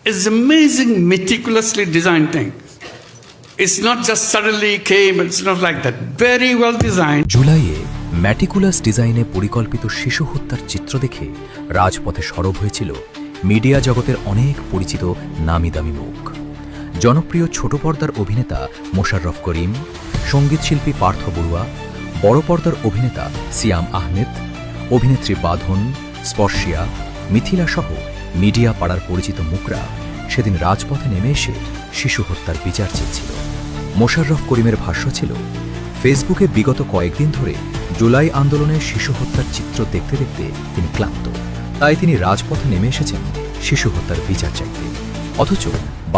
It's amazing, meticulously designed thing. It's not just suddenly came, it's not like that. Very well designed. জুলাইয়ে meticulous ডিজাইনে পরিকল্পিত শিশু হত্যার চিত্র দেখে রাজপথে সরব হয়েছিল মিডিয়া জগতের অনেক পরিচিত নামি দামি মুখ। জনপ্রিয় ছোট পর্দার অভিনেতা মোশাররফ করিম, সঙ্গীতশিল্পী পার্থ বড়ুয়া, বড় পর্দার অভিনেতা সিয়াম আহমেদ, অভিনেত্রী বাঁধন, স্পর্শিয়া, মিথিলা সহ মিডিয়া পাড়ার পরিচিত মুখরা সেদিন রাজপথে নেমে এসে শিশু হত্যার বিচার চেয়েছিল। মোশাররফ করিমের ভাষ্য ছিল, ফেসবুকে বিগত কয়েকদিন ধরে জুলাই আন্দোলনের শিশু হত্যার চিত্র দেখতে দেখতে তিনি ক্লান্ত, তাই তিনি রাজপথে নেমে এসেছেন শিশু হত্যার বিচার চাইতে। অথচ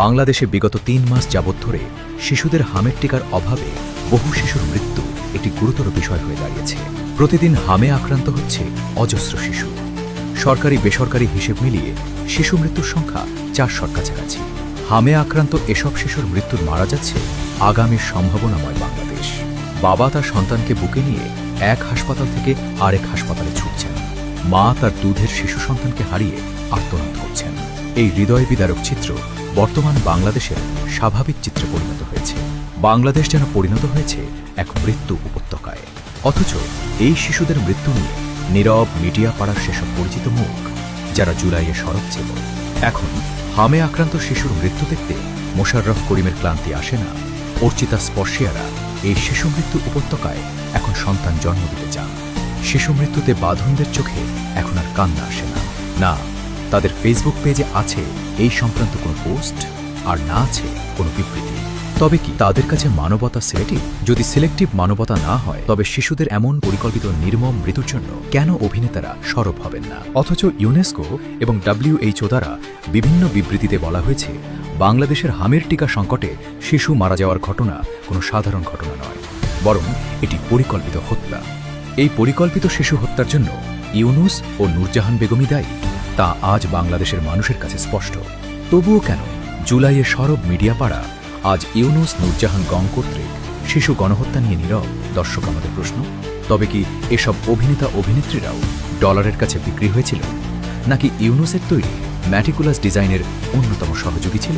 বাংলাদেশে বিগত ৩ মাস যাবৎ ধরে শিশুদের হামের টিকার অভাবে বহু শিশুর মৃত্যু একটি গুরুতর বিষয় হয়ে দাঁড়িয়েছে। প্রতিদিন হামে আক্রান্ত হচ্ছে অজস্র শিশু। সরকারি বেসরকারি হিসেব মিলিয়ে শিশু মৃত্যুর সংখ্যা ৪০০-র কাছাকাছি। হামে আক্রান্ত এসব শিশুর মৃত্যুর মারা যাচ্ছে আগামীর সম্ভাবনাময় বাংলাদেশ। বাবা তার সন্তানকে বুকে নিয়ে এক হাসপাতাল থেকে আরেক হাসপাতালে ছুটছেন। মা তার দুধের শিশু সন্তানকে হারিয়ে আর্তনাদ করছেন। এই হৃদয় বিদারক চিত্র বর্তমান বাংলাদেশের স্বাভাবিক চিত্রে পরিণত হয়েছে। বাংলাদেশ যেন পরিণত হয়েছে এক মৃত্যু উপত্যকায়। অথচ এই শিশুদের মৃত্যু নিয়ে নীরব মিডিয়া পাড়ার সেসব পরিচিত মুখ, যারা জুলাইয়ে সরব ছিল। এখন হামে আক্রান্ত শিশুর মৃত্যু দেখতে মোশাররফ করিমের ক্লান্তি আসে না। অর্চিতা স্পর্শিয়ারা এই শিশু মৃত্যু উপত্যকায় এখন সন্তান জন্ম দিতে চান। শিশু মৃত্যুতে বাঁধনদের চোখে এখন আর কান্না আসে না। না, তাদের ফেসবুক পেজে আছে এই সংক্রান্ত কোনো পোস্ট, আর না আছে কোনো বিবৃতি। তবে কি তাদের কাছে মানবতা সিলেক্টিভ? যদি সিলেক্টিভ মানবতা না হয়, তবে শিশুদের এমন পরিকল্পিত নির্মম মৃত্যুর জন্য কেন অভিনেতারা সরব হবেন না? অথচ ইউনেস্কো এবং WHO দ্বারা বিভিন্ন বিবৃতিতে বলা হয়েছে, বাংলাদেশের হামের টিকা সংকটে শিশু মারা যাওয়ার ঘটনা কোনো সাধারণ ঘটনা নয়, বরং এটি পরিকল্পিত হত্যা। এই পরিকল্পিত শিশু হত্যার জন্য ইউনুস ও নূরজাহান বেগমই দায়ী, তা আজ বাংলাদেশের মানুষের কাছে স্পষ্ট। তবুও কেন জুলাইয়ে সরব মিডিয়া পাড়া আজ ইউনুস নূরজাহান গং কর্তৃক শিশু গণহত্যা নিয়ে নীরব? দর্শক আমাদের প্রশ্ন। তবে কি এসব অভিনেতা অভিনেত্রীরাও ডলারের কাছে বিক্রি হয়েছিল, নাকি ইউনুসের তৈরি ম্যাটিকুলাস ডিজাইনের অন্যতম সহযোগী ছিল?